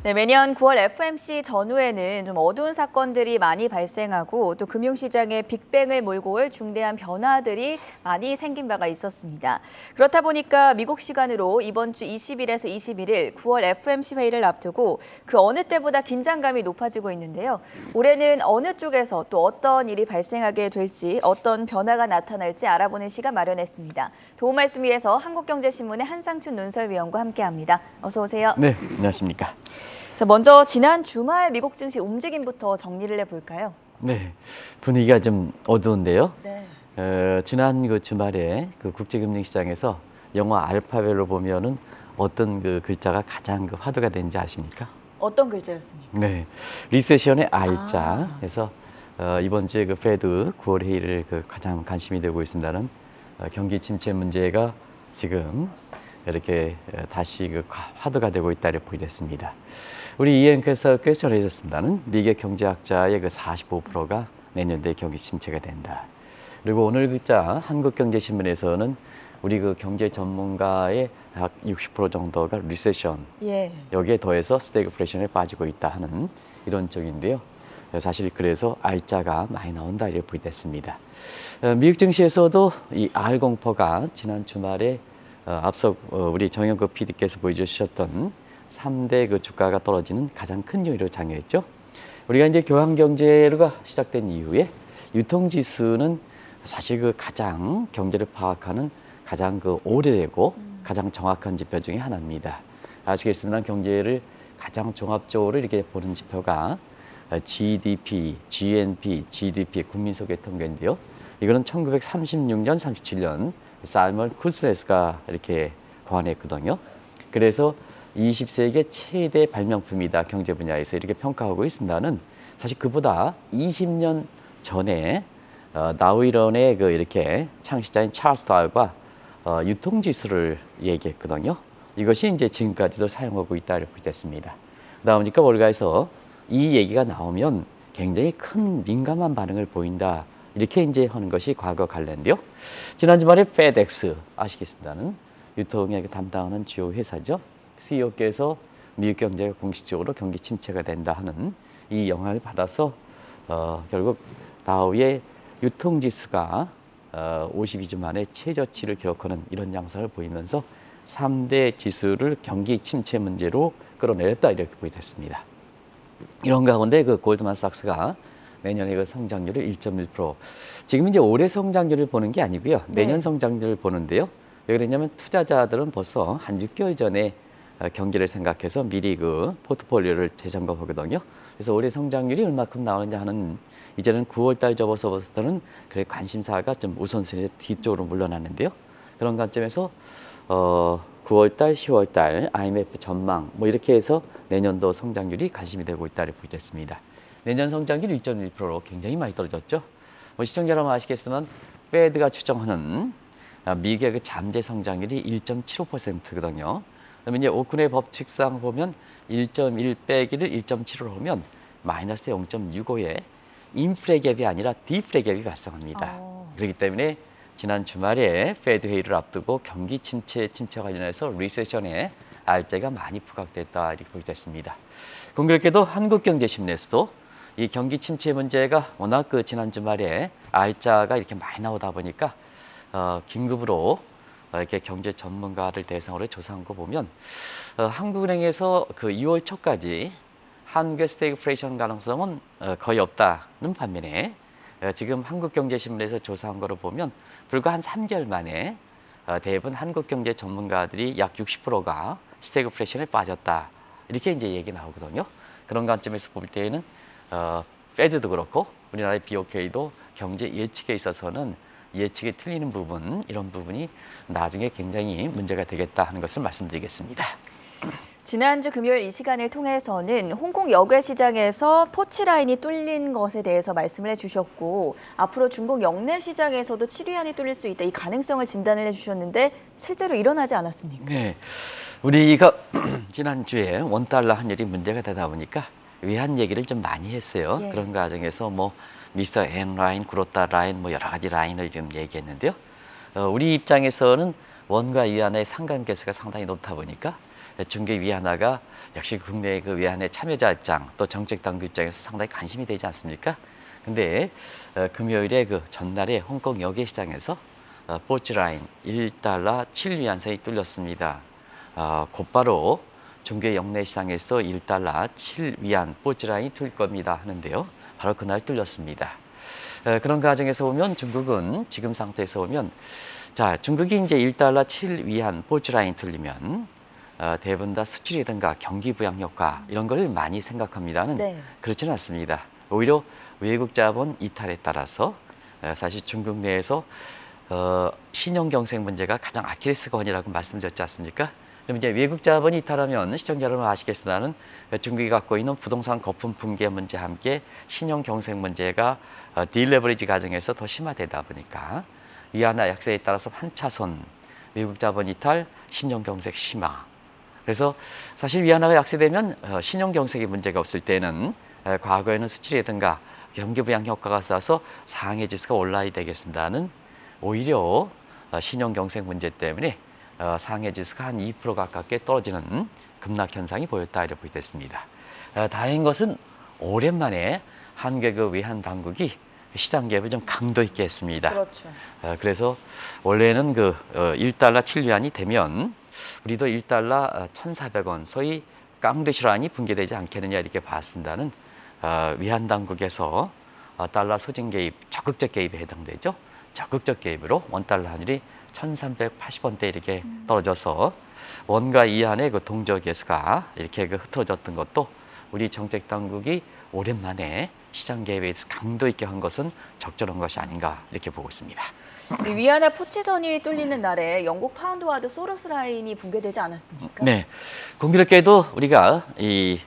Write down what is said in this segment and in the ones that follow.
네, 매년 9월 FOMC 전후에는 좀 어두운 사건들이 많이 발생하고 또 금융시장에 빅뱅을 몰고 올 중대한 변화들이 많이 생긴 바가 있었습니다. 그렇다 보니까 미국 시간으로 이번 주 20일에서 21일 9월 FOMC 회의를 앞두고 그 어느 때보다 긴장감이 높아지고 있는데요. 올해는 어느 쪽에서 또 어떤 일이 발생하게 될지 어떤 변화가 나타날지 알아보는 시간 마련했습니다. 도움 말씀 위해서 한국경제신문의 한상춘 논설위원과 함께합니다. 어서 오세요. 네, 안녕하십니까. 자, 먼저 지난 주말 미국 증시 움직임부터 정리를 해볼까요? 네, 분위기가 좀 어두운데요. 네. 지난 그 주말에 그 국제금융시장에서 영어 알파벳로 보면은 어떤 그 글자가 가장 그 화두가 되는지 아십니까? 어떤 글자였습니까? 네, 리세션의 R자. 아. 그래서 이번 주에 그 페드 9월 회의를 그 가장 관심이 되고 있습니다는 경기 침체 문제가 지금 이렇게 다시 그 화두가 되고 있다고 보겠습니다. 우리 이앵커에서 퀘스천을 해줬습니다는 미국 경제학자의 그 45%가 내년도에 경기 침체가 된다. 그리고 오늘 글자 한국경제신문에서는 우리 그 경제 전문가의 약 60% 정도가 리세션, 예. 여기에 더해서 스태그플레이션에 빠지고 있다 하는 이런 쪽인데요. 사실 그래서 R자가 많이 나온다 이렇게 보겠습니다. 미국 증시에서도 이 R 공포가 지난 주말에 앞서 우리 정영급 PD께서 보여주셨던 3대 그 주가가 떨어지는 가장 큰 요인으로 작용했죠. 우리가 이제 교환 경제가 시작된 이후에 유통지수는 사실 그 가장 경제를 파악하는 가장 그 오래되고 가장 정확한 지표 중에 하나입니다. 아시겠지만 경제를 가장 종합적으로 이렇게 보는 지표가 GDP, GNP, GDP 국민소득 통계인데요. 이거는 1936년, 37년 사이먼 쿠즈네스가 이렇게 고안했거든요. 그래서 20세기의 최대 발명품이다 경제 분야에서 이렇게 평가하고 있습니다는 사실 그보다 20년 전에 나우이런의 그 이렇게 창시자인 찰스 다울과 유통지수를 얘기했거든요. 이것이 이제 지금까지도 사용하고 있다 이렇게 됐습니다. 그러다 보니까 월가에서 이 얘기가 나오면 굉장히 큰 민감한 반응을 보인다. 이렇게 이제 하는 것이 과거 관례인데요. 지난 주말에 FedEx 아시겠습니다는 유통에 담당하는 주요 회사죠. CEO께서 미국 경제가 공식적으로 경기 침체가 된다 하는 이 영향을 받아서 결국 다우의 유통지수가 52주 만에 최저치를 기록하는 이런 양상을 보이면서 3대 지수를 경기 침체 문제로 끌어내렸다 이렇게 보겠습니다. 이런 가운데 그 골드만삭스가 내년에 그 성장률을 1.1%. 지금 이제 올해 성장률을 보는 게 아니고요. 내년 네. 성장률을 보는데요. 왜 그러냐면 투자자들은 벌써 한 6개월 전에 경기를 생각해서 미리 그 포트폴리오를 재점검하거든요. 그래서 올해 성장률이 얼마큼 나오느냐 하는 이제는 9월 달 접어서부터는 그래 관심사가 좀 우선순위 뒤쪽으로 물러나는데요. 그런 관점에서 9월 달, 10월 달 IMF 전망 뭐 이렇게 해서 내년도 성장률이 관심이 되고 있다고 보겠습니다. 내년 성장률 1.1%로 굉장히 많이 떨어졌죠. 뭐 시청자 여러분 아시겠지만 페드가 추정하는 미국의 그 잠재 성장률이 1.75%거든요. 그러면 이제 오큰의 법칙상 보면 1.1 빼기를 1.75로 하면 마이너스 0.65에 인플레 갭이 아니라 디플레 갭이 발생합니다. 그렇기 때문에 지난 주말에 페드 회의를 앞두고 경기 침체 관련해서 리세션에 R자가 많이 부각됐다 이렇게 보겠습니다. 공교롭게도 한국경제신문에서도 이 경기 침체 문제가 워낙 그 지난 주말에 R자가 이렇게 많이 나오다 보니까 긴급으로 이렇게 경제 전문가를 대상으로 조사한 거 보면 한국은행에서 그 2월 초까지 한국의 스태그플레이션 가능성은 거의 없다는 반면에 지금 한국경제신문에서 조사한 거로 보면 불과 한 3개월 만에 대부분 한국경제 전문가들이 약 60%가 스태그플레이션에 빠졌다. 이렇게 이제 얘기 나오거든요. 그런 관점에서 볼 때에는 페드도 그렇고 우리나라의 BOK도 경제 예측에 있어서는 예측이 틀리는 부분, 이런 부분이 나중에 굉장히 문제가 되겠다 하는 것을 말씀드리겠습니다. 지난주 금요일 이 시간을 통해서는 홍콩 역외 시장에서 포치라인이 뚫린 것에 대해서 말씀을 해주셨고 앞으로 중국 역내 시장에서도 7위안이 뚫릴 수 있다. 이 가능성을 진단을 해주셨는데 실제로 일어나지 않았습니까? 네, 우리가 지난주에 원달러 환율이 문제가 되다 보니까 외환 얘기를 좀 많이 했어요. 예. 그런 과정에서 뭐 미스터 N 라인, 구로타 라인 뭐 여러 가지 라인을 좀 얘기했는데요. 우리 입장에서는 원과 위안의 상관계수가 상당히 높다 보니까 중개 위안화가 역시 국내 그 위안화 참여자 입장 또 정책 당국 입장에서 상당히 관심이 되지 않습니까? 근데 금요일에 그 전날에 홍콩 여객 시장에서 포츠라인 1달러 7위안선이 뚫렸습니다. 곧바로 중개 역내 시장에서 1달러 7위안 포츠라인이 뚫릴 겁니다 하는데요. 바로 그날 뚫렸습니다. 그런 과정에서 보면 중국은 지금 상태에서 보면 자, 중국이 이제 1달러 7위안 포츠라인 뚫리면 대부분 다 수출이든가 경기 부양 효과 이런 걸 많이 생각합니다는 네. 그렇지는 않습니다. 오히려 외국 자본 이탈에 따라서 사실 중국 내에서 신용 경색 문제가 가장 아킬레스건이라고 말씀드렸지 않습니까? 그럼 이제 외국 자본이 이탈하면 시청자 여러분 아시겠으나는 중국이 갖고 있는 부동산 거품 붕괴 문제와 함께 신용 경색 문제가 딜레버리지 과정에서 더 심화되다 보니까 위안화 약세에 따라서 한 차선 외국 자본 이탈, 신용 경색 심화. 그래서 사실 위안화가 약세되면 신용 경색의 문제가 없을 때는 과거에는 수출이라든가 경기 부양 효과가 쌓아서 상해 지수가 올라야 되겠습니다는 오히려 신용 경색 문제 때문에 상해 지수가 한 2% 가깝게 떨어지는 급락 현상이 보였다 이렇게 보겠습니다. 다행인 것은 오랜만에 한국의 그 외환 당국이 시장 개입을 좀 강도 있게 했습니다. 그렇죠. 그래서 원래는 그 1달러 7위안이 되면 우리도 1달러 1,400원 소위 깡드시란이 붕괴되지 않겠느냐 이렇게 봤습니다는 위안 당국에서 달러 소진 개입, 적극적 개입에 해당되죠. 적극적 개입으로 원달러 환율이 1,380원대 이렇게 떨어져서 원과 이안의 그 동저 계수가 이렇게 그 흐트러졌던 것도 우리 정책 당국이 오랜만에 시장 개입에 대해서 강도 있게 한 것은 적절한 것이 아닌가 이렇게 보고 있습니다. 이 위안화 포치선이 뚫리는 날에 영국 파운드와드 소로스 라인이 붕괴되지 않았습니까? 네, 공교롭게도 우리가 이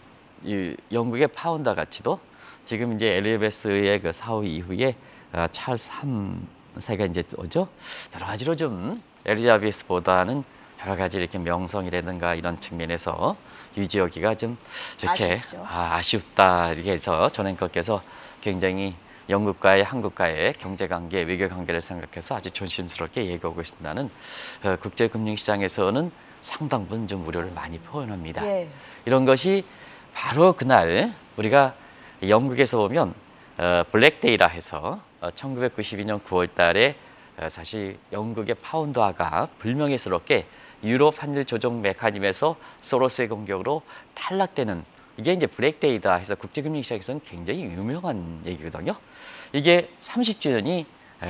영국의 파운드 가치도 지금 이제 엘리베스의 그 사후 이후에 찰스 3세가 이제 오죠. 여러 가지로 좀 엘리자베스보다는 여러 가지 이렇게 명성이라든가 이런 측면에서 유지하기가 좀 이렇게 아쉽죠. 아쉽다 이렇게 해서 전 앵커께서 굉장히 영국과의 한국과의 경제관계, 외교관계를 생각해서 아주 조심스럽게 얘기하고 있습니다는 국제금융시장에서는 상당 부분 좀 우려를 많이 표현합니다. 예. 이런 것이 바로 그날 우리가 영국에서 보면 블랙데이라 해서 1992년 9월 달에 사실 영국의 파운드화가 불명예스럽게 유럽 환율 조정 메커니즘에서 소로스의 공격으로 탈락되는 이게 이제 블랙데이다 해서 국제금융시장에서는 굉장히 유명한 얘기거든요. 이게 30주년이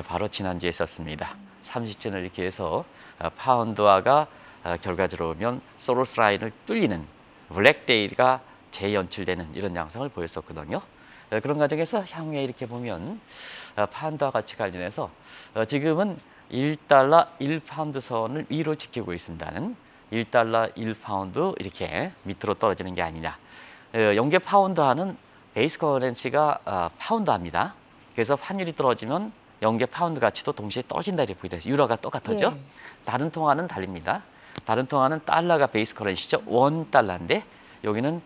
바로 지난주에 있었습니다. 30주년을 이렇게 해서 파운드화가 결과적으로 보면 소로스 라인을 뚫리는 블랙데이가 재연출되는 이런 양상을 보였었거든요. 그런 과정에서 향후에 이렇게 보면 파운드와 같이 관련해서 지금은 1달러 1파운드 선을 위로 지키고 있습니다는 1달러 1파운드 이렇게 밑으로 떨어지는 게 아니냐. 영계 파운드화는 베이스 커런시가 파운드화입니다. 그래서 환율이 떨어지면 영계 파운드 가치도 동시에 떨어진다 이렇게 보게 돼요. 유로가 똑같아죠. 예. 다른 통화는 달립니다. 다른 통화는 달러가 베이스 커런시죠. 원 달러인데 여기는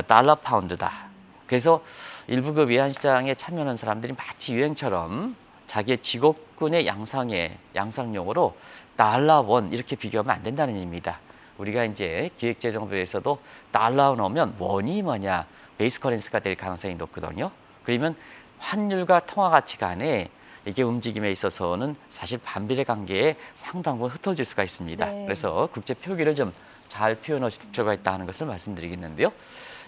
달러 파운드다. 그래서 일부 그 외환 시장에 참여하는 사람들이 마치 유행처럼 자기의 직업군의 양상용어로 달러 원 이렇게 비교하면 안 된다는 얘기입니다. 우리가 이제 기획재정부에서도 달러 넣으면 원이 뭐냐 베이스 커런시가 될 가능성이 높거든요. 그러면 환율과 통화 가치 간에 이게 움직임에 있어서는 사실 반비례 관계에 상당 부분 흩어질 수가 있습니다. 네. 그래서 국제 표기를 좀 잘 표현하실 필요가 있다는 것을 말씀드리겠는데요.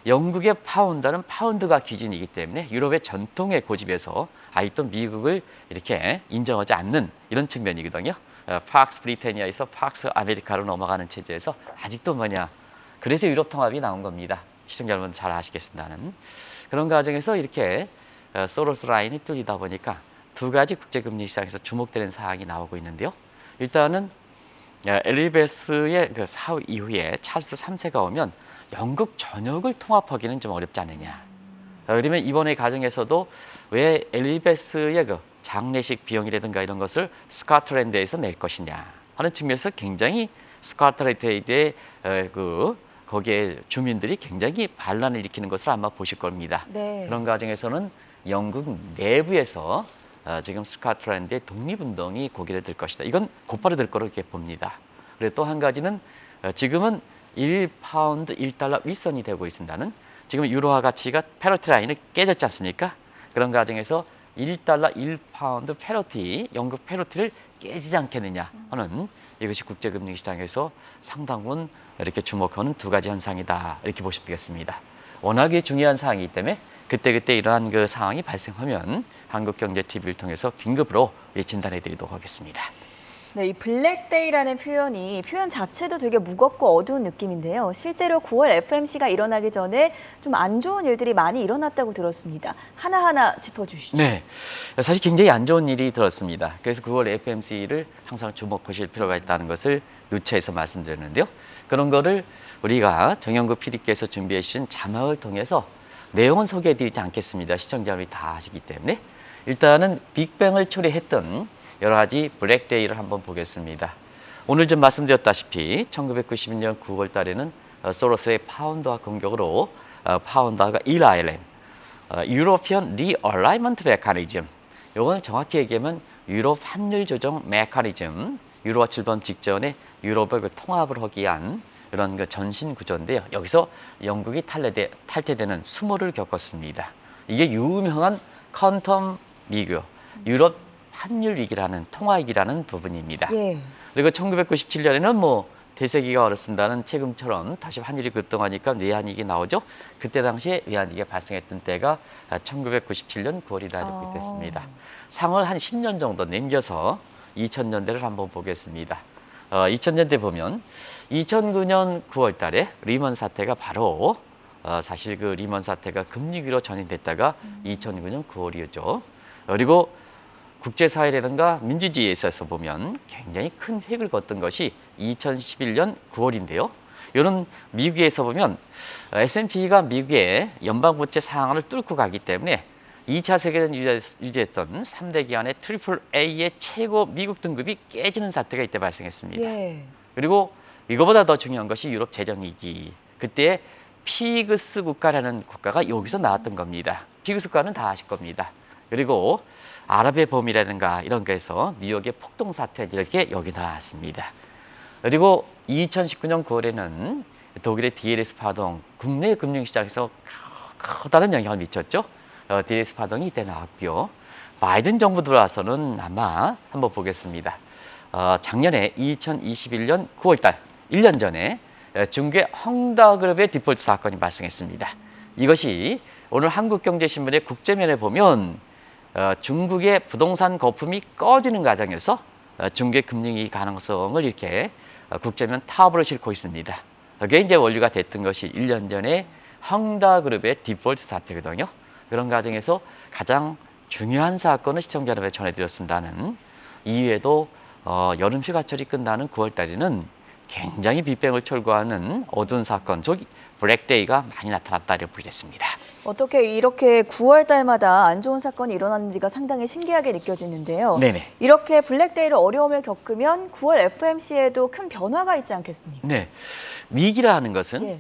영국의 파운드는 파운드가 기준이기 때문에 유럽의 전통의 고집에서 아직도 미국을 이렇게 인정하지 않는 이런 측면이거든요. 팍스 브리테니아에서 팍스 아메리카로 넘어가는 체제에서 아직도 뭐냐. 그래서 유럽 통합이 나온 겁니다. 시청자 여러분 잘 아시겠습니다는. 그런 과정에서 이렇게 소로스 라인이 뚫리다 보니까 두 가지 국제금리 시장에서 주목되는 사항이 나오고 있는데요. 일단은 엘리베스의 그 사후 이후에 찰스 3세가 오면 영국 전역을 통합하기는 좀 어렵지 않느냐. 그러면 이번에 가정에서도 왜 엘리베스의 그 장례식 비용이라든가 이런 것을 스코틀랜드에서 낼 것이냐 하는 측면에서 굉장히 스코틀랜드의 거기에 주민들이 굉장히 반란을 일으키는 것을 아마 보실 겁니다. 네. 그런 과정에서는 영국 내부에서 지금 스코틀랜드의 독립운동이 고개를 들 것이다. 이건 곧바로 될 거로 이렇게 봅니다. 그리고 또 한 가지는 지금은 1파운드 1달러 윗선이 되고 있습니다는 지금 유로화 가치가 패러티 라인을 깨졌지 않습니까? 그런 과정에서 1달러 1파운드 패러티, 영국 패러티를 깨지지 않겠느냐 하는 이것이 국제금융시장에서 상당 부분 이렇게 주목하는 두 가지 현상이다 이렇게 보시면 되겠습니다. 워낙에 중요한 사항이기 때문에 그때그때 이러한 그 상황이 발생하면 한국경제TV를 통해서 긴급으로 진단해 드리도록 하겠습니다. 네, 이 블랙데이라는 표현 자체도 되게 무겁고 어두운 느낌인데요. 실제로 9월 FMC가 일어나기 전에 좀 안 좋은 일들이 많이 일어났다고 들었습니다. 하나하나 짚어주시죠. 네, 사실 굉장히 안 좋은 일이 들었습니다. 그래서 9월 FMC를 항상 주목하실 필요가 있다는 것을 누차해서 말씀드렸는데요. 그런 거를 우리가 정영국 PD께서 준비해 주신 자막을 통해서 내용은 소개해 드리지 않겠습니다. 시청자 여러분이 다 아시기 때문에. 일단은 빅뱅을 초래했던 여러 가지 블랙데이를 한번 보겠습니다. 오늘 좀 말씀드렸다시피 1992년 9월 달에는 소로스의 파운드화 공격으로 파운드화가 1ILM, 유로피언 리얼라이먼트 메커니즘, 이건 정확히 얘기하면 유럽 환율 조정 메커니즘, 유로화 출범 직전에 유럽을 통합을 하기 위한 이런 그 전신 구조인데요. 여기서 영국이 탈퇴되는 수모를 겪었습니다. 이게 유명한 퀀텀 위기, 유럽 환율 위기라는 통화위기라는 부분입니다. 예. 그리고 1997년에는 뭐 되새기가 어렵습니다는 최근처럼 다시 환율이 급등하니까 외환위기 나오죠. 그때 당시에 외환위기가 발생했던 때가 1997년 9월이다 이렇게 됐습니다. 상을 한 10년 정도 남겨서 2000년대를 한번 보겠습니다. 2000년대 보면 2009년 9월 달에 리먼 사태가 바로 사실 그 리먼 사태가 금리위기로 전환됐다가 2009년 9월이었죠. 그리고 국제사회라든가 민주주의에 있어서 보면 굉장히 큰 획을 걷던 것이 2011년 9월인데요. 이런 미국에서 보면 S&P가 미국의 연방부채 상한을 뚫고 가기 때문에 2차 세계대전 유지했던 3대 기관의 트리플 A의 최고 미국 등급이 깨지는 사태가 이때 발생했습니다. 예. 그리고 이거보다 더 중요한 것이 유럽 재정위기. 그때 피그스 국가라는 국가가 여기서 나왔던 겁니다. 피그스 국가는 다 아실 겁니다. 그리고 아랍의 봄이라든가 이런 거에서 뉴욕의 폭동 사태 이렇게 여기 나왔습니다. 그리고 2019년 9월에는 독일의 DLS 파동, 국내 금융시장에서 커다란 영향을 미쳤죠. DLS 파동이 이때 나왔고요. 바이든 정부 들어와서는 아마 한번 보겠습니다. 작년에 2021년 9월 달, 1년 전에 중국의 헝다그룹의 디폴트 사건이 발생했습니다. 이것이 오늘 한국경제신문의 국제면에 보면 중국의 부동산 거품이 꺼지는 과정에서 중국의 금융위기 가능성을 이렇게 국제면 타업으로 싣고 있습니다. 그게 이제 원류가 됐던 것이 1년 전에 헝다그룹의 디폴트 사태거든요. 그런 과정에서 가장 중요한 사건을 시청자 여러분에 전해드렸습니다는 이후에도 여름 휴가철이 끝나는 9월 달에는 굉장히 빅뱅을 철거하는 어두운 사건, 즉 블랙데이가 많이 나타났다 이렇게 보겠습니다. 어떻게 이렇게 9월 달마다 안 좋은 사건이 일어났는지가 상당히 신기하게 느껴지는데요. 네네. 이렇게 블랙데이를 어려움을 겪으면 9월 FMC에도 큰 변화가 있지 않겠습니까? 네, 위기라는 것은 예.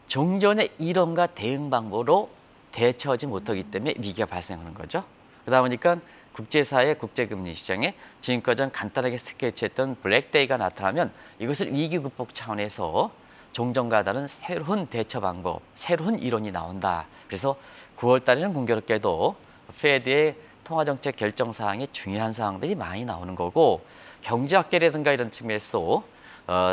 종전의 이론과 대응 방법으로 대처하지 못하기 때문에 위기가 발생하는 거죠. 그러다 보니까 국제사회, 국제금융시장에 지금까지 간단하게 스케치했던 블랙데이가 나타나면 이것을 위기 극복 차원에서 종전과 다른 새로운 대처 방법, 새로운 이론이 나온다. 그래서 9월 달에는 공교롭게도 페드의 통화정책 결정사항에 중요한 사항들이 많이 나오는 거고 경제학계라든가 이런 측면에서도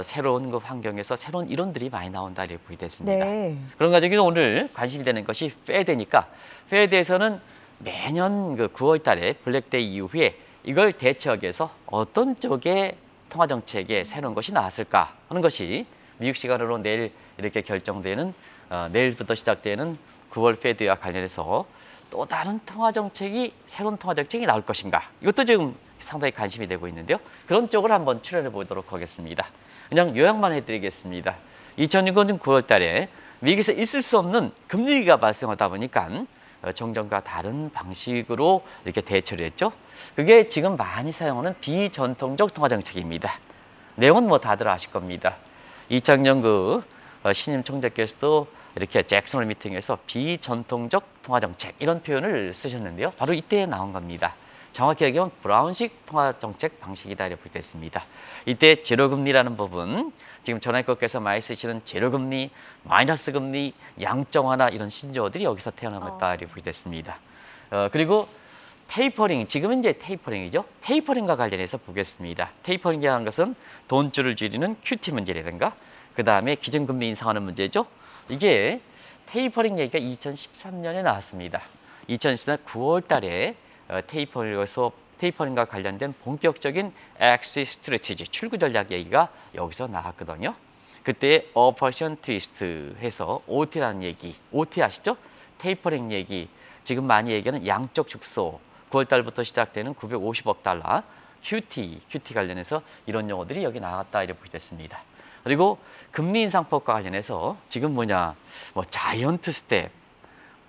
새로운 그 환경에서 새로운 이론들이 많이 나온다 이렇게 보게 됐습니다. 네. 그런 과정에서 오늘 관심이 되는 것이 페드니까 페드에서는 매년 그 9월 달에 블랙데이 이후에 이걸 대처하기 위해서 어떤 쪽의 통화정책에 새로운 것이 나왔을까 하는 것이 미국 시간으로 내일 이렇게 결정되는 내일부터 시작되는 9월 페드와 관련해서 또 다른 새로운 통화정책이 나올 것인가 이것도 지금 상당히 관심이 되고 있는데요. 그런 쪽을 한번 출연해 보도록 하겠습니다. 그냥 요약만 해드리겠습니다. 2006년 9월 달에 미국에서 있을 수 없는 금리위기가 발생하다 보니까 정전과 다른 방식으로 이렇게 대처를 했죠. 그게 지금 많이 사용하는 비전통적 통화정책입니다. 내용은 뭐 다들 아실 겁니다. 2000년 그 신임 총재께서도 이렇게 잭슨 홀 미팅에서 비전통적 통화정책 이런 표현을 쓰셨는데요. 바로 이때 나온 겁니다. 정확히 얘기하면 브라운식 통화정책 방식이다 이렇게 볼 때 있습니다. 이때 제로금리라는 부분, 지금 전화위원께서 많이 쓰시는 제로금리, 마이너스 금리, 양적 완화 이런 신조어들이 여기서 태어나겠다 이렇게 볼 때 있습니다. 그리고 테이퍼링, 지금은 이제 테이퍼링이죠. 테이퍼링과 관련해서 보겠습니다. 테이퍼링이라는 것은 돈줄을 줄이는 QT 문제라든가 그 다음에 기준금리 인상하는 문제죠. 이게 테이퍼링 얘기가 2013년에 나왔습니다. 2013년 9월 달에 테이퍼링과 관련된 본격적인 엑시 스트래티지, 출구 전략 얘기가 여기서 나왔거든요. 그때 어퍼션 트위스트 해서 OT라는 얘기, OT 아시죠? 테이퍼링 얘기, 지금 많이 얘기하는 양적 축소, 9월 달부터 시작되는 950억 달러, QT 관련해서 이런 용어들이 여기 나왔다 이렇게 보겠습니다. 그리고 금리 인상폭과 관련해서 지금 뭐냐, 뭐 자이언트 스텝,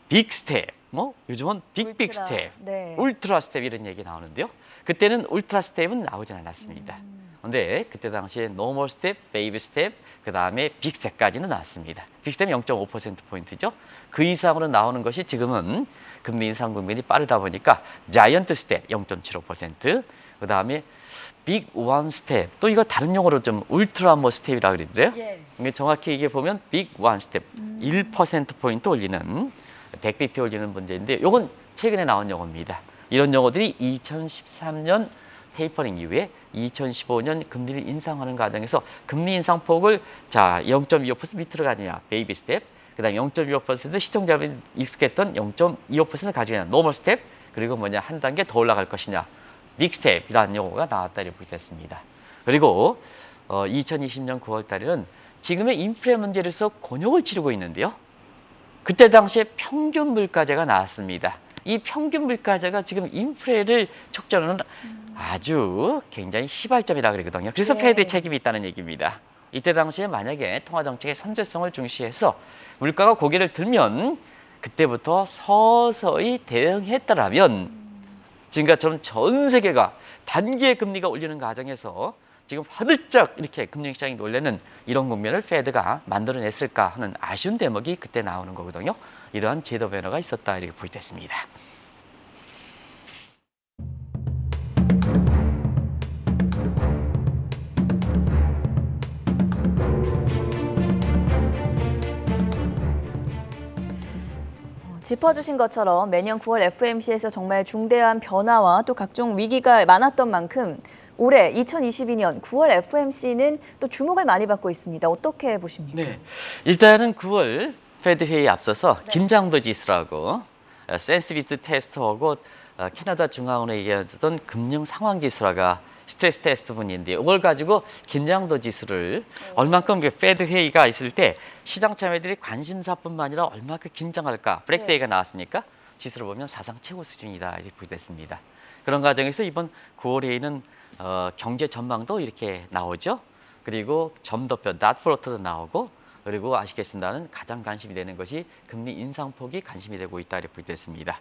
빅 스텝, 뭐 요즘은 빅 스텝, 네. 울트라 스텝 이런 얘기 나오는데요. 그때는 울트라 스텝은 나오진 않았습니다. 근데 그때 당시에 노멀 스텝, 베이비 스텝, 그 다음에 빅 스텝까지는 나왔습니다. 빅 스텝은 0.5%포인트죠. 그 이상으로 나오는 것이 지금은 금리 인상 국면이 빠르다 보니까 자이언트 스텝 0.75%, 그 다음에 빅 원 스텝, 또 이거 다른 용어로 좀 울트라 뭐 스텝이라고 그러더래요. 예. 정확히 이게 보면 빅 원 스텝 1%포인트 올리는 100bp 올리는 문제인데 이건 최근에 나온 용어입니다. 이런 용어들이 2013년 테이퍼링 이후에 2015년 금리를 인상하는 과정에서 금리 인상폭을 자 0.25% 밑으로 가느냐 베이비 스텝, 그 다음에 0.25% 시청자분이 익숙했던 0.25% 가지고 노멀 스텝, 그리고 뭐냐 한 단계 더 올라갈 것이냐 빅 스텝이라는 용어가 나왔다 이렇게 보겠습니다. 그리고 2020년 9월 달에는 지금의 인플레 문제로서 곤욕을 치르고 있는데요. 그때 당시에 평균 물가제가 나왔습니다. 이 평균 물가제가 지금 인플레를 촉진하는 아주 굉장히 시발점이라 그러거든요. 그래서 예. 패드의 책임이 있다는 얘기입니다. 이때 당시에 만약에 통화정책의 선제성을 중시해서 물가가 고개를 들면 그때부터 서서히 대응했더라면 지금까지처럼 전 세계가 단기의 금리가 올리는 과정에서 지금 화들짝 이렇게 금융시장이 놀라는 이런 국면을 패드가 만들어냈을까 하는 아쉬운 대목이 그때 나오는 거거든요. 이러한 제도 변화가 있었다 이렇게 볼 때 있습니다. 짚어주신 것처럼 매년 9월 FOMC에서 정말 중대한 변화와 또 각종 위기가 많았던 만큼 올해 2022년 9월 FOMC는 또 주목을 많이 받고 있습니다. 어떻게 보십니까? 네, 일단은 9월 패드 회의에 앞서서 네. 긴장도 지수라고 센시티비티 테스트하고 캐나다 중앙은행이 얘기하던 금융 상황 지수라가 스트레스 테스트 분인데 이걸 가지고 긴장도 지수를 얼만큼 그 패드 회의가 있을 때 시장 참여들이 관심사뿐만 아니라 얼마큼 긴장할까 브렉데이가 나왔으니까 지수를 보면 사상 최고 수준이다 이렇게 보겠습니다. 그런 과정에서 이번 9월 회의는 경제 전망도 이렇게 나오죠. 그리고 점도표 닷플로트도 나오고 그리고 아시겠습니다는 가장 관심이 되는 것이 금리 인상폭이 관심이 되고 있다 이렇게 볼 때 있습니다.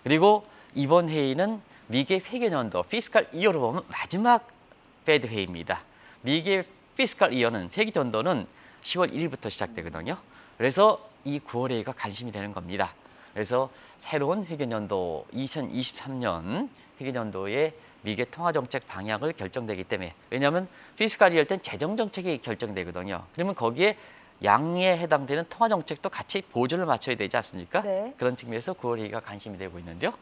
그리고 이번 회의는 미국의 회계연도 피스칼 이어로 보면 마지막 패드 회의입니다. 미국의 피스칼 이어는 회계연도는 10월 1일부터 시작되거든요. 그래서 이 9월 회의가 관심이 되는 겁니다. 그래서 새로운 회계연도 2023년 회계연도의 미국의 통화정책 방향을 결정되기 때문에 왜냐하면 피스칼 이어일 땐 재정정책이 결정되거든요. 그러면 거기에 양에 해당되는 통화정책도 같이 보조를 맞춰야 되지 않습니까? 네. 그런 측면에서 9월 회의가 관심이 되고 있는데요.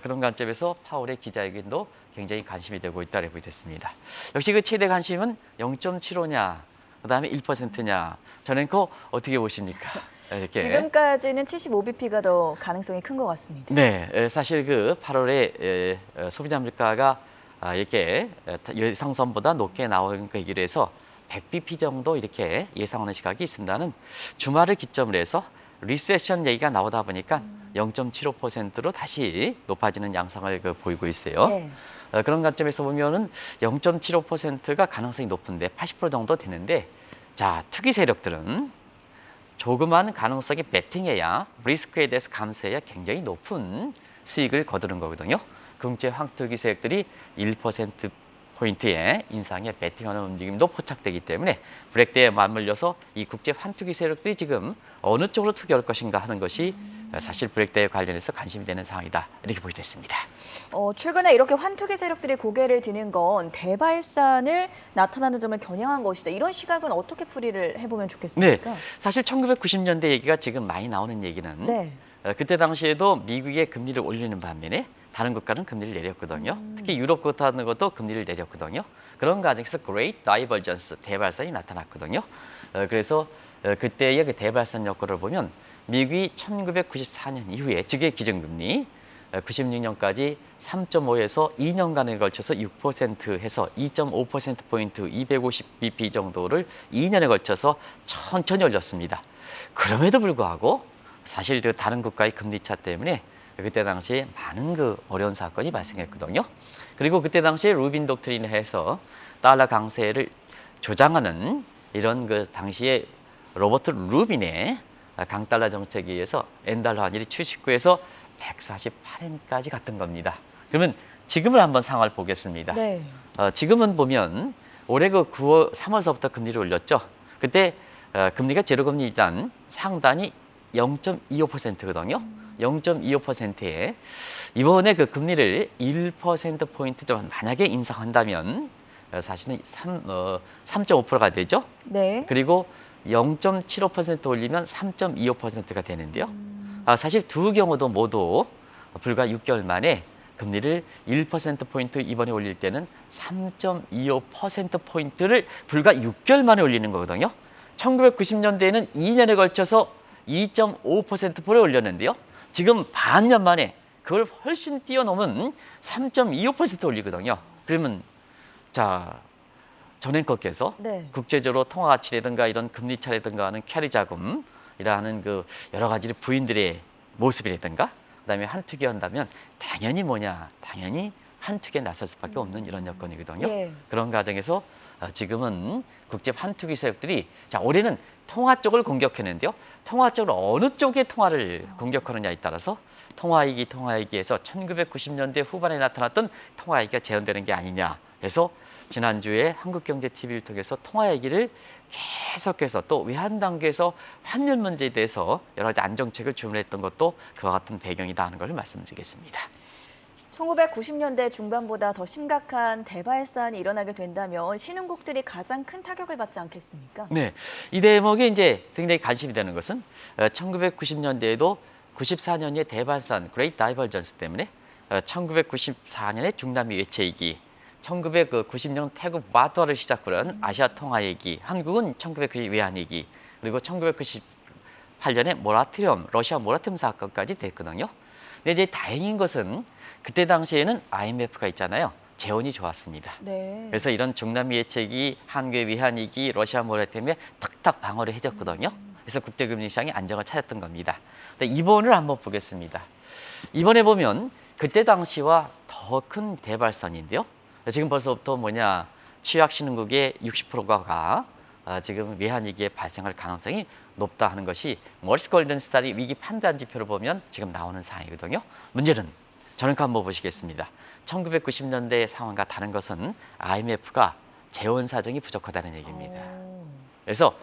그런 관점에서 파월의 기자회견도 굉장히 관심이 되고 있다고 보겠습니다. 역시 그 최대 관심은 0.75냐, 그 다음에 1%냐. 저는 그거 어떻게 보십니까? 이렇게. 지금까지는 75bp가 더 가능성이 큰 것 같습니다. 네, 사실 그 8월에 소비자 물가가 이렇게 예상선보다 높게 나온 얘기를 해서 100bp 정도 이렇게 예상하는 시각이 있습니다는 주말을 기점으로 해서 리세션 얘기가 나오다 보니까 0.75%로 다시 높아지는 양상을 보이고 있어요. 네. 그런 관점에서 보면은 0.75%가 가능성이 높은데 80% 정도 되는데 자 투기 세력들은 조그만 가능성이 베팅해야 리스크에 대해서 감수해야 굉장히 높은 수익을 거두는 거거든요. 국제 황투기 세력들이 1%포인트의 인상에 베팅하는 움직임도 포착되기 때문에 브렉데이에 맞물려서 이 국제 환투기 세력들이 지금 어느 쪽으로 투기할 것인가 하는 것이 사실 브렉대에 관련해서 관심이 되는 상황이다. 이렇게 보게 됐습니다. 최근에 이렇게 환투기 세력들이 고개를 드는 건 대발산을 나타나는 점을 겨냥한 것이다. 이런 시각은 어떻게 풀이를 해보면 네, 좋겠습니까? 사실 1990년대 얘기가 지금 많이 나오는 얘기는 네. 그때 당시에도 미국의 금리를 올리는 반면에 다른 국가는 금리를 내렸거든요. 특히 유럽 같은 것도 금리를 내렸거든요. 그런 과정에서 Great Divergence, 대발산이 나타났거든요. 그래서 그때의 그 대발산 여건을 보면 미국이 1994년 이후에 즉의 기준금리 96년까지 3.5에서 2년간에 걸쳐서 6% 해서 2.5%포인트 250bp 정도를 2년에 걸쳐서 천천히 올렸습니다. 그럼에도 불구하고 사실 그 다른 국가의 금리차 때문에 그때 당시에 많은 그 어려운 사건이 발생했거든요. 그리고 그때 당시에 루빈 독트린을 해서 달러 강세를 조장하는 이런 그 당시에 로버트 루빈의 강달러 정책에 의해서 엔달러 환율이 79에서 148엔까지 갔던 겁니다. 그러면 지금을 한번 상황을 보겠습니다. 네. 지금은 보면 올해 그 3월서부터 금리를 올렸죠. 그때 금리가 제로금리이던 상단이 0.25%거든요. 0.25%에 이번에 그 금리를 1%포인트 좀 만약에 인상한다면 사실은 3.5%가 되죠. 네. 그리고 0.75% 올리면 3.25%가 되는데요. 사실 두 경우도 모두 불과 6개월 만에 금리를 1%포인트 이번에 올릴 때는 3.25%포인트를 불과 6개월 만에 올리는 거거든요. 1990년대에는 2년에 걸쳐서 2.5%포를 올렸는데요. 지금 반년 만에 그걸 훨씬 뛰어넘은 3.25% 올리거든요. 그러면 자, 전행커께서 네. 국제적으로 통화 가치라든가 이런 금리 차라든가 하는 캐리 자금이라는 그 여러 가지 부인들의 모습이라든가 그다음에 한투기 한다면 당연히 뭐냐? 당연히 한투기에 나설 수밖에 없는 이런 여건이거든요. 예. 그런 과정에서 지금은 국제 환투기 세력들이 자 올해는 통화 쪽을 공격했는데요. 통화 쪽으로 어느 쪽의 통화를 공격하느냐에 따라서 통화위기에서 1990년대 후반에 나타났던 통화위기가 재현되는 게 아니냐 해서 지난주에 한국경제TV를 통해서 통화위기를 계속해서 또 외환 단계에서 환율 문제에 대해서 여러 가지 안정책을 주문했던 것도 그와 같은 배경이다 하는 것을 말씀드리겠습니다. 1990년대 중반보다 더 심각한 대발산이 일어나게 된다면 신흥국들이 가장 큰 타격을 받지 않겠습니까? 네, 이 대목에 이제 굉장히 관심이 되는 것은 1990년대에도 94년의 대발산 Great Divergence 때문에 1994년에 중남미 외채위기 1990년 태국 바트와를 시작으로 한 아시아 통화 위기, 한국은 1990 외환위기, 그리고 1998년에 러시아 모라토리엄 사건까지 됐거든요. 근데 이제 다행인 것은 그때 당시에는 IMF가 있잖아요. 재원이 좋았습니다. 네. 그래서 이런 중남미 외채위기, 한국의 외환위기, 러시아 모라토리엄에 탁탁 방어를 해줬거든요. 그래서 국제금리 시장이 안정을 찾았던 겁니다. 근데 이번을 한번 보겠습니다. 이번에 보면 그때 당시와 더 큰 대발산인데요. 지금 벌써부터 취약 신흥국의 60%가 지금 외환위기에 발생할 가능성이 높다 하는 것이 멀스 골든 스타디 위기 판단 지표를 보면 지금 나오는 상황이거든요. 문제는 저는 한번 보시겠습니다. 1990년대 상황과 다른 것은 IMF가 재원 사정이 부족하다는 얘기입니다. 그래서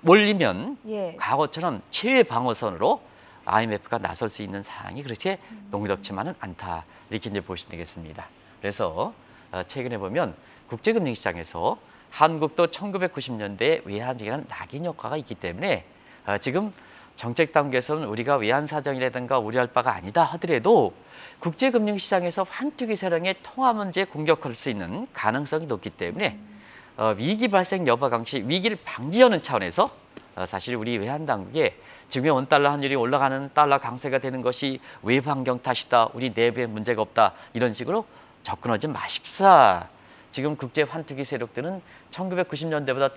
몰리면 예. 과거처럼 최외 방어선으로 IMF가 나설 수 있는 상황이 그렇게 녹록지만은 않다. 이렇게 이제 보시면 되겠습니다. 그래서 최근에 보면 국제금융 시장에서 한국도 1990년대에 외환위기라는 낙인 효과가 있기 때문에 지금 정책 단계에서는 우리가 외환 사정이라든가 우려할 바가 아니다 하더라도 국제금융 시장에서 환투기 세력의 통화 문제에 공격할 수 있는 가능성이 높기 때문에 위기 발생 여부 감시, 위기를 방지하는 차원에서 사실 우리 외환 당국에 지금의 원달러 환율이 올라가는 달러 강세가 되는 것이 외부 환경 탓이다. 우리 내부에 문제가 없다. 이런 식으로 접근하지 마십사. 지금 국제 환투기 세력들은 1990년대보다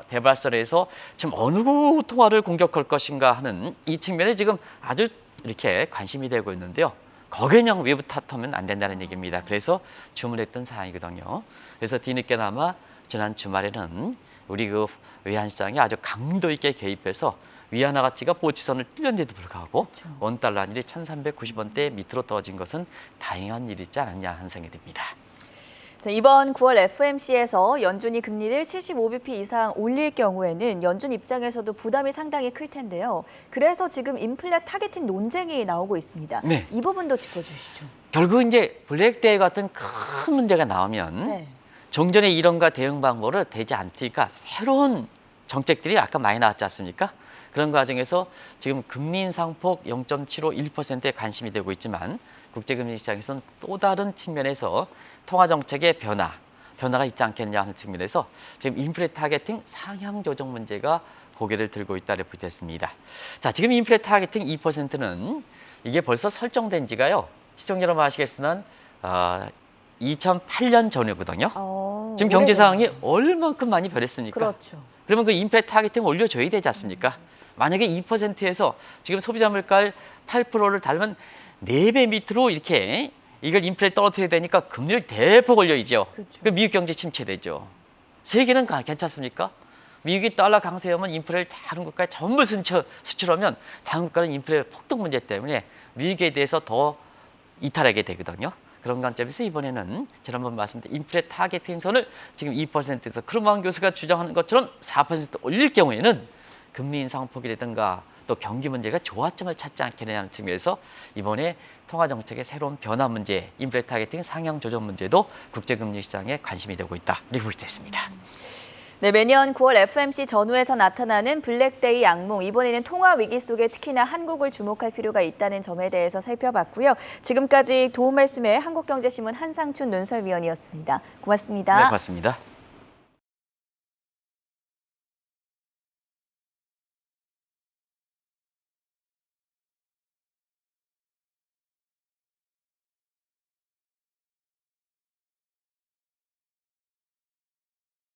대발설에서 지금 어느 통화를 공격할 것인가 하는 이 측면에 지금 아주 이렇게 관심이 되고 있는데요. 거기에 그냥 외부 탓하면 안 된다는 얘기입니다. 그래서 주문했던 사항이거든요. 그래서 뒤늦게나마 지난 주말에는 우리 그 외환시장이 아주 강도 있게 개입해서 위안화 가치가 보치선을 뚫렸는데도 불구하고 그렇죠. 원달러 환율이 1390원대 밑으로 떨어진 것은 다행한 일이지 않았냐 하는 생각이 듭니다. 자, 이번 9월 FOMC에서 연준이 금리를 75bp 이상 올릴 경우에는 연준 입장에서도 부담이 상당히 클 텐데요. 그래서 지금 인플레 타겟팅 논쟁이 나오고 있습니다. 네. 이 부분도 짚어주시죠. 결국 이제 블랙데이 같은 큰 문제가 나오면 네. 종전의 이론과 대응 방법으로 되지 않으니까 새로운 정책들이 아까 많이 나왔지 않습니까? 그런 과정에서 지금 금리 인상폭 0.75, 1%에 관심이 되고 있지만 국제금리 시장에서는 또 다른 측면에서 통화정책의 변화가 있지 않겠냐 하는 측면에서 지금 인플레 타겟팅 상향 조정 문제가 고개를 들고 있다고 보겠습니다. 자, 지금 인플레 타겟팅 2%는 이게 벌써 설정된 지가요. 시청자 여러분 아시겠으나 2008년 전이거든요. 지금 경제 상황이 얼만큼 많이 변했습니까? 그렇죠. 그러면 그 인플레 타겟팅 올려줘야 되지 않습니까? 만약에 2%에서 지금 소비자 물가를 8%를 달면 4배 밑으로 이렇게 이걸 인플레 떨어뜨려야 되니까 금리를 대폭 올려야죠. 그렇죠. 그 미국 경제 침체되죠. 세계는 괜찮습니까? 미국이 달러 강세하면 인플레를 다른 국가에 전부 수출하면 다른 국가는 인플레 폭등 문제 때문에 미국에 대해서 더 이탈하게 되거든요. 그런 관점에서 이번에는 지난번 말씀드린 인플레 타겟팅 선을 지금 2%에서 크루먼 교수가 주장하는 것처럼 4% 올릴 경우에는 금리 인상폭이라든가 또 경기 문제가 조화점을 찾지 않겠느냐는 측면에서 이번에 통화정책의 새로운 변화 문제, 인플레 타겟팅 상향 조정 문제도 국제금리 시장에 관심이 되고 있다. 이렇게 볼 때 있습니다. 네, 매년 9월 FOMC 전후에서 나타나는 블랙데이 악몽, 이번에는 통화 위기 속에 특히나 한국을 주목할 필요가 있다는 점에 대해서 살펴봤고요. 지금까지 도움 말씀에 한국경제신문 한상춘 논설위원이었습니다. 고맙습니다. 네, 고맙습니다.